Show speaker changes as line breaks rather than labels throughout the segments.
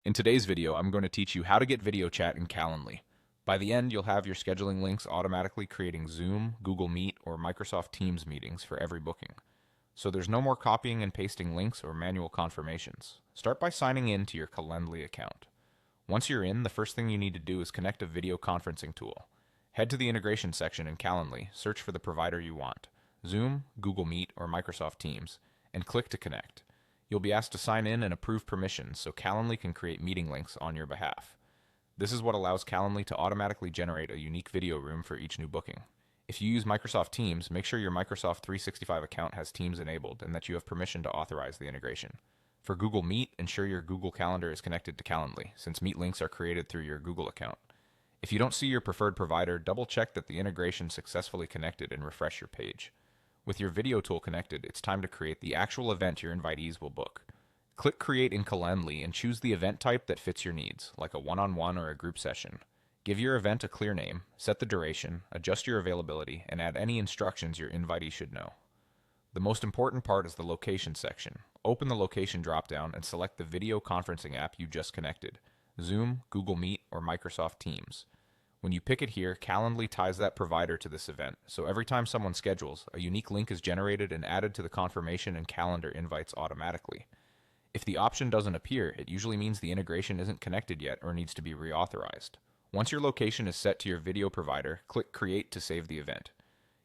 In today's video, I'm going to teach you how to get video chat in Calendly. By the end, you'll have your scheduling links automatically creating Zoom, Google Meet, or Microsoft Teams meetings for every booking. So there's no more copying and pasting links or manual confirmations. Start by signing in to your Calendly account. Once you're in, the first thing you need to do is connect a video conferencing tool. Head to the integration section in Calendly, search for the provider you want, Zoom, Google Meet, or Microsoft Teams, and click to connect. You'll be asked to sign in and approve permissions so Calendly can create meeting links on your behalf. This is what allows Calendly to automatically generate a unique video room for each new booking. If you use Microsoft Teams, make sure your Microsoft 365 account has Teams enabled and that you have permission to authorize the integration. For Google Meet, ensure your Google Calendar is connected to Calendly, since Meet links are created through your Google account. If you don't see your preferred provider, double check that the integration successfully connected and refresh your page. With your video tool connected, it's time to create the actual event your invitees will book. Click Create in Calendly and choose the event type that fits your needs, like a one-on-one or a group session. Give your event a clear name, set the duration, adjust your availability, and add any instructions your invitee should know. The most important part is the location section. Open the location dropdown and select the video conferencing app you just connected, Zoom, Google Meet, or Microsoft Teams. When you pick it here, Calendly ties that provider to this event, so every time someone schedules, a unique link is generated and added to the confirmation and calendar invites automatically. If the option doesn't appear, it usually means the integration isn't connected yet or needs to be reauthorized. Once your location is set to your video provider, click Create to save the event.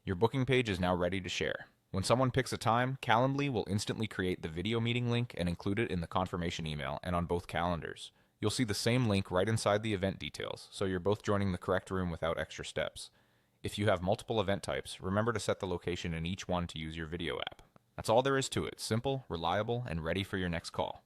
Your booking page is now ready to share. When someone picks a time, Calendly will instantly create the video meeting link and include it in the confirmation email and on both calendars. You'll see the same link right inside the event details, so you're both joining the correct room without extra steps. If you have multiple event types, remember to set the location in each one to use your video app. That's all there is to it. Simple, reliable, and ready for your next call.